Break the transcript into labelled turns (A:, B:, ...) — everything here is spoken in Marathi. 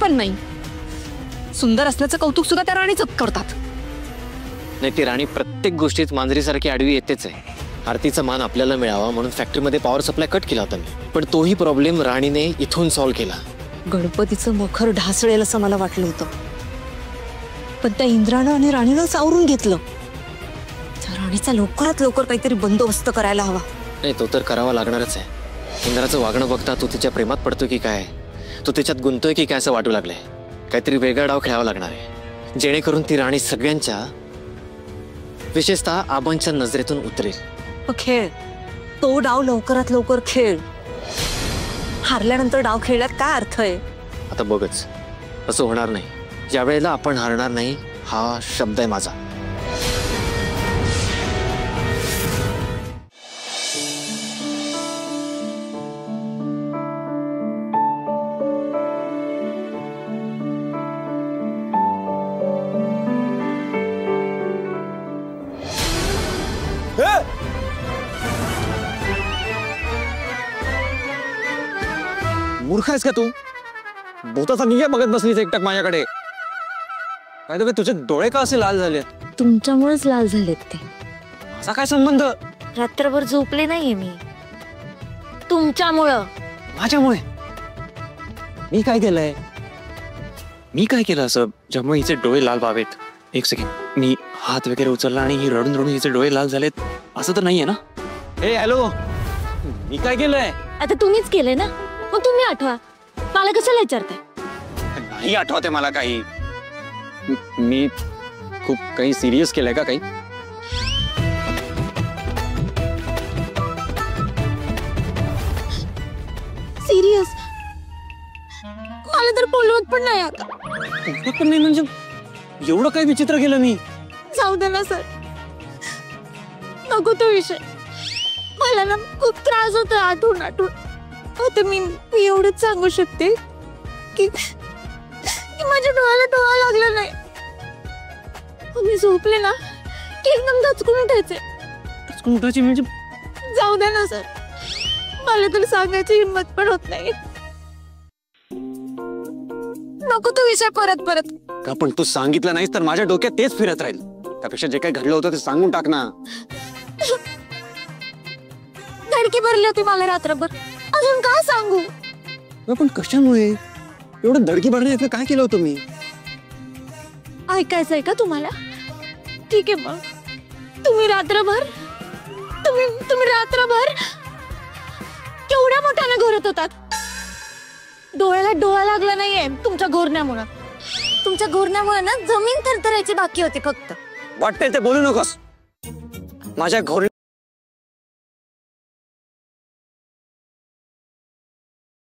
A: पण नाही. सुंदर असल्याचं कौतुक सुद्धा त्या राणीच करतात.
B: नाही, ती राणी प्रत्येक गोष्टीत मांजरीसारखी आडवी येतेच आहे. आरतीचा मान आपल्याला मिळावा म्हणून फॅक्टरीमध्ये पॉवर सप्लाय कट केला होता मी, पण तोही प्रॉब्लेम राणीने इथून सॉल्व्ह केला.
A: गणपतीचं मखर ढासळेल असं मला वाटलं होतं, पण त्या इंद्रानं आणि राणीनं सावरून घेतलं. त्या राणीचा लवकरात लवकर काहीतरी बंदोबस्त करायला हवा.
B: नाही, तो तर करावा लागणारच आहे. इंद्राचं वागणं बघता तो तिच्या प्रेमात पडतो की काय, तो तिच्यात गुंतोय की काय असं वाटू लागलंय. काहीतरी वेगळा डाव खेळावा लागणार आहे, जेणेकरून ती राणी सगळ्यांच्या, विशेषतः आबांच्या नजरेतून उतरेल.
A: खेळ तो डाव लवकरात लवकर खेळ. हारल्यानंतर डाव खेळण्यात काय अर्थ आहे?
B: आता बघच, असं होणार नाही. ज्या वेळेला आपण हारणार नाही हा शब्द आहे माझा.
C: मूर्ख आहेस का तू? भूताचा निघ्या बघत बसलीस एकटक माझ्याकडे. काय तर तुझे डोळे का असे लाल झाले?
D: तुमच्यामुळेच लाल झालेत ते.
C: असा काय संबंध?
D: रात्रभर झोपले नाहीये मी, तुमच्यामुळं.
C: माझ्यामुळे? मी काय केलंय? मी काय केलं असं ज्यामुळे हिचे डोळे लाल व्हावेत? एक सेकंड, मी हात वगैरे उचलला आणि ही रडून रडून हिचे डोळे लाल झालेत असं तर नाहीये ना? ए हॅलो, मी काय केलंय?
D: आता तुम्हीच केलंय ना, मग तुम्ही आठवा. मला कशाला विचारताय?
C: नाही आठवते मला काही. मी खूप काही सिरियस केलंय का काही?
D: सिरियस? मला तर बोलवत पण नाही आता.
C: पण नाही म्हणजे एवढं काय विचित्र केलं मी?
D: जाऊ दे ना सर, नको तो विषय. मला ना खूप त्रास होतो आठवून आठवून. आता मी एवढंच सांगू शकते की माझ्या डोळ्याला डोळा लागला नाही. मी झोपले ना की एकदम दचकून उठायचे.
C: दचकून उठायची म्हणजे?
D: जाऊ दे ना सर, मला तर सांगायची हिंमत पण होत नाही. नको तो विषय परत परत.
C: का पण तू सांगितलं नाहीस तर माझ्या डोक्यात तेच फिरत राहील. त्यापेक्षा जे काही घडलं होतं ते सांगून टाक ना.
D: धडकी भरली होती मला रात्रभर, अजून काय सांगू?
C: पण कशामुळे एवढं धडकी भरण्याचं काय केलं होतं मी?
D: ऐकायचंय का तुम्हाला? ठीक आहे मग. तुम्ही रात्रभर केवढ्या मोठ्याने घोरत होतात. डोळ्याला डोळा लागला नाहीये तुमच्या घोरण्यामुळे. तुमच्या घोरण्यामुळे ना जमीन थरथरायची बाकी होती फक्त.
C: वाटतंय ते बोलू नकोस. माझ्या घोर